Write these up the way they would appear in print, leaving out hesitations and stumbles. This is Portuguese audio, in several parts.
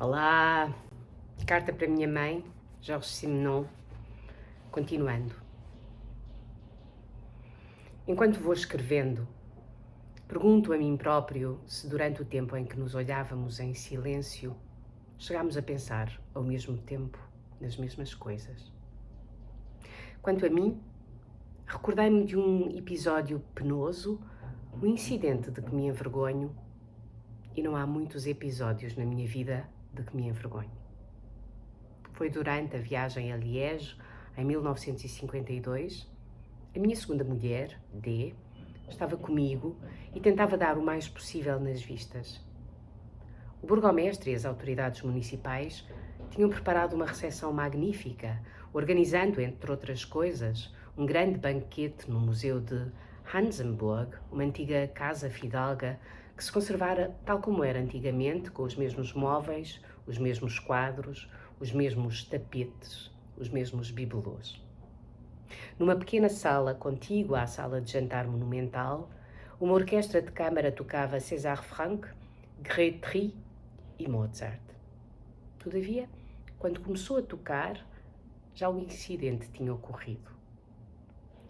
Olá, carta para minha mãe, Jorge Simenon, continuando. Enquanto vou escrevendo, pergunto a mim próprio se durante o tempo em que nos olhávamos em silêncio, chegámos a pensar ao mesmo tempo nas mesmas coisas. Quanto a mim, recordei-me de um episódio penoso, um incidente de que me envergonho, e não há muitos episódios na minha vida de que me envergonho. Foi durante a viagem a Liege, em 1952. A minha segunda mulher, D, estava comigo e tentava dar o mais possível nas vistas. O burgomestre e as autoridades municipais tinham preparado uma recepção magnífica, organizando, entre outras coisas, um grande banquete no Museu de Hansenburg, uma antiga casa fidalga que se conservara tal como era antigamente, com os mesmos móveis, os mesmos quadros, os mesmos tapetes, os mesmos bibelôs. Numa pequena sala contígua à sala de jantar monumental, uma orquestra de câmara tocava César Franck, Grétry e Mozart. Todavia, quando começou a tocar, já o incidente tinha ocorrido.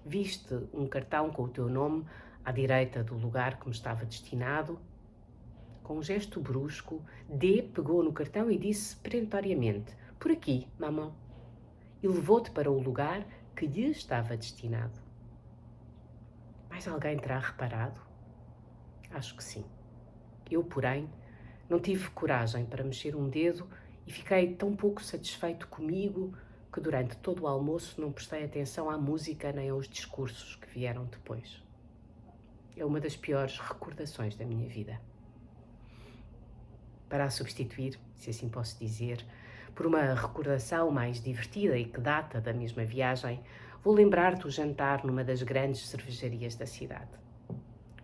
Viste um cartão com o teu nome à direita do lugar que me estava destinado? Com um gesto brusco, D pegou no cartão e disse perentoriamente: "Por aqui, mamã." E levou-te para o lugar que lhe estava destinado. Mais alguém terá reparado? Acho que sim. Eu, porém, não tive coragem para mexer um dedo e fiquei tão pouco satisfeito comigo que durante todo o almoço não prestei atenção à música nem aos discursos que vieram depois. É uma das piores recordações da minha vida. Para a substituir, se assim posso dizer, por uma recordação mais divertida e que data da mesma viagem, vou lembrar-te o jantar numa das grandes cervejarias da cidade.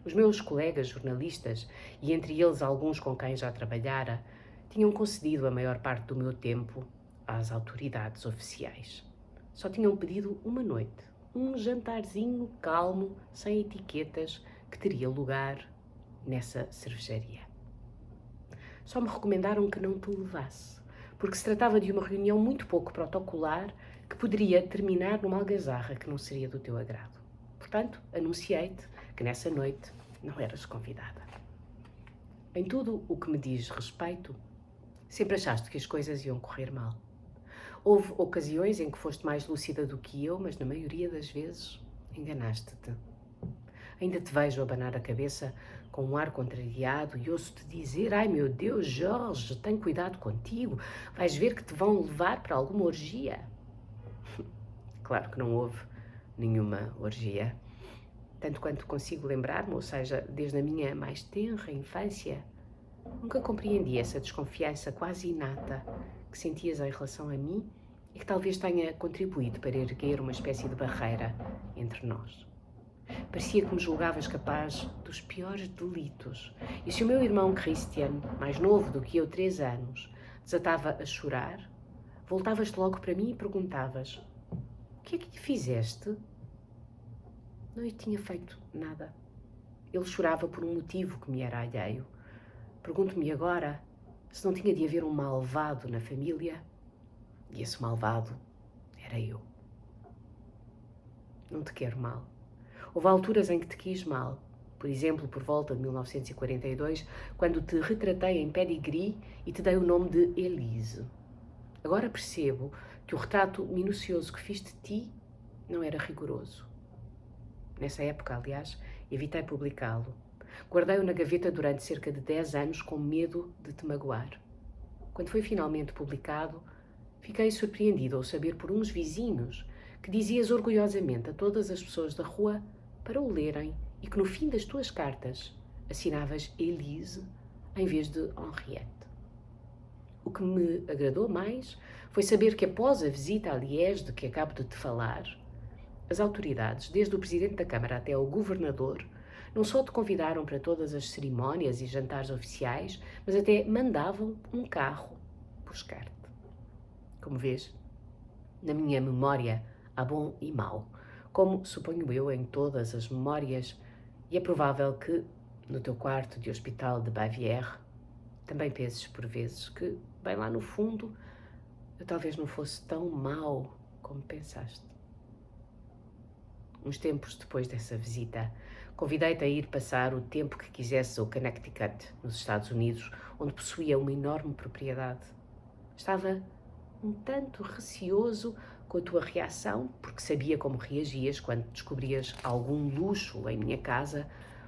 Os meus colegas jornalistas, e entre eles alguns com quem já trabalhara, tinham concedido a maior parte do meu tempo às autoridades oficiais. Só tinham pedido uma noite, um jantarzinho calmo, sem etiquetas, que teria lugar nessa cervejaria. Só me recomendaram que não te levasse, porque se tratava de uma reunião muito pouco protocolar que poderia terminar numa algazarra que não seria do teu agrado. Portanto, anunciei-te que nessa noite não eras convidada. Em tudo o que me diz respeito, sempre achaste que as coisas iam correr mal. Houve ocasiões em que foste mais lúcida do que eu, mas na maioria das vezes enganaste-te. Ainda te vejo abanar a cabeça com um ar contrariado e ouço-te dizer: "Ai meu Deus, Jorge, tem cuidado contigo, vais ver que te vão levar para alguma orgia." Claro que não houve nenhuma orgia. Tanto quanto consigo lembrar-me, ou seja, desde a minha mais tenra infância, nunca compreendi essa desconfiança quase inata que sentias em relação a mim e que talvez tenha contribuído para erguer uma espécie de barreira entre nós. Parecia que me julgavas capaz dos piores delitos. E se o meu irmão Christian, mais novo do que eu 3 anos, desatava a chorar, voltavas logo para mim e perguntavas: "O que é que lhe fizeste?" Não lhe tinha feito nada. Ele chorava por um motivo que me era alheio. Pergunto-me agora se não tinha de haver um malvado na família, e esse malvado era eu. Não te quero mal. Houve alturas em que te quis mal, por exemplo, por volta de 1942, quando te retratei em pedigree e te dei o nome de Elise. Agora percebo que o retrato minucioso que fiz de ti não era rigoroso. Nessa época, aliás, evitei publicá-lo. Guardei-o na gaveta durante cerca de 10 anos com medo de te magoar. Quando foi finalmente publicado, fiquei surpreendida ao saber por uns vizinhos que dizias orgulhosamente a todas as pessoas da rua para o lerem e que no fim das tuas cartas assinavas Elise em vez de Henriette. O que me agradou mais foi saber que após a visita a Liege de que acabo de te falar, as autoridades, desde o presidente da Câmara até o governador, não só te convidaram para todas as cerimónias e jantares oficiais, mas até mandavam um carro buscar-te. Como vês, na minha memória há bom e mau, como suponho eu em todas as memórias, e é provável que, no teu quarto de hospital de Bavière, Também penses por vezes que, bem lá no fundo, eu talvez não fosse tão mau como pensaste. Uns tempos depois dessa visita, convidei-te a ir passar o tempo que quisesse ao Connecticut, nos Estados Unidos, onde possuía uma enorme propriedade. Estava um tanto receoso com a tua reação, porque sabia como reagias quando descobrias algum luxo em minha casa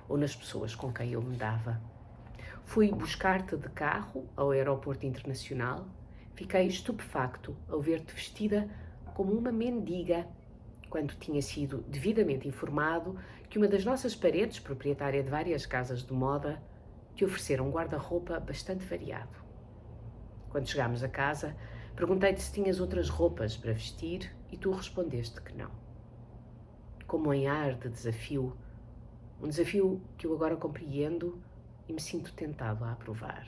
ou nas pessoas com quem eu me dava. Fui buscar-te de carro ao aeroporto internacional. Fiquei estupefacto ao ver-te vestida como uma mendiga, quando tinha sido devidamente informado que uma das nossas paredes, proprietária de várias casas de moda, te ofereceram um guarda-roupa bastante variado. Quando chegámos a casa, perguntei-te se tinhas outras roupas para vestir e tu respondeste que não. Como em ar de desafio, um desafio que eu agora compreendo e me sinto tentado a aprovar.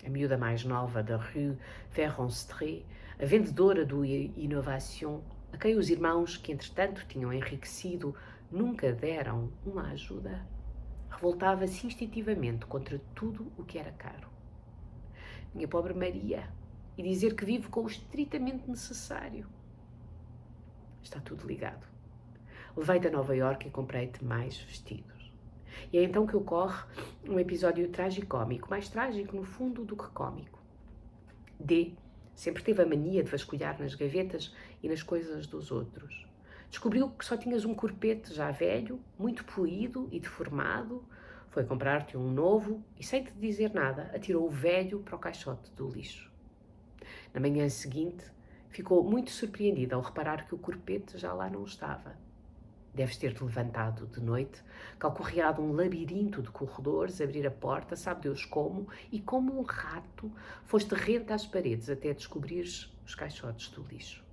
A miúda mais nova da rue Ferronstré, a vendedora do Innovation, a quem os irmãos, que entretanto tinham enriquecido, nunca deram uma ajuda, revoltava-se instintivamente contra tudo o que era caro. Minha pobre Maria, e dizer que vivo com o estritamente necessário. Está tudo ligado. Levei-te a Nova Iorque e comprei-te mais vestidos. E é então que ocorre um episódio tragicómico, mais trágico no fundo do que cômico. D sempre teve a mania de vasculhar nas gavetas e nas coisas dos outros. Descobriu que só tinhas um corpete já velho, muito poído e deformado. Foi comprar-te um novo e, sem te dizer nada, atirou o velho para o caixote do lixo. Na manhã seguinte, ficou muito surpreendida ao reparar que o corpete já lá não estava. Deves ter-te levantado de noite, calcorreado um labirinto de corredores, abrir a porta, sabe Deus como, e como um rato, foste rente às paredes até descobrires os caixotes do lixo.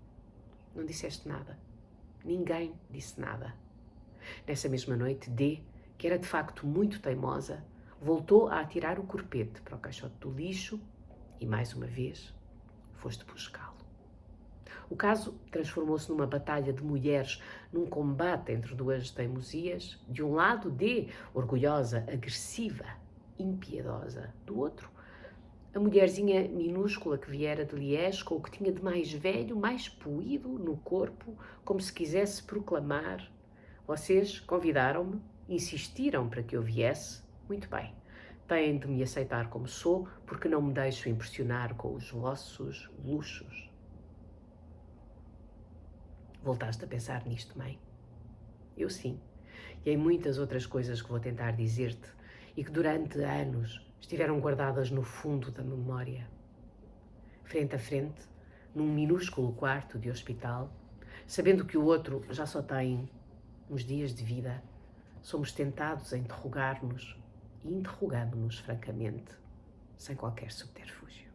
Não disseste nada. Ninguém disse nada. Nessa mesma noite, D, que era de facto muito teimosa, voltou a atirar o corpete para o caixote do lixo e, mais uma vez, foste buscá-lo. O caso transformou-se numa batalha de mulheres, num combate entre duas teimosias. De um lado, D, orgulhosa, agressiva, impiedosa. Do outro, a mulherzinha minúscula que viera de Liège com o que tinha de mais velho, mais poído no corpo, como se quisesse proclamar: vocês convidaram-me, insistiram para que eu viesse, muito bem. Têm de me aceitar como sou, porque não me deixo impressionar com os vossos luxos. Voltaste a pensar nisto, mãe? Eu sim. E em muitas outras coisas que vou tentar dizer-te e que durante anos estiveram guardadas no fundo da memória. Frente a frente, num minúsculo quarto de hospital, sabendo que o outro já só tem uns dias de vida, somos tentados a interrogar-nos e interrogamos-nos francamente, sem qualquer subterfúgio.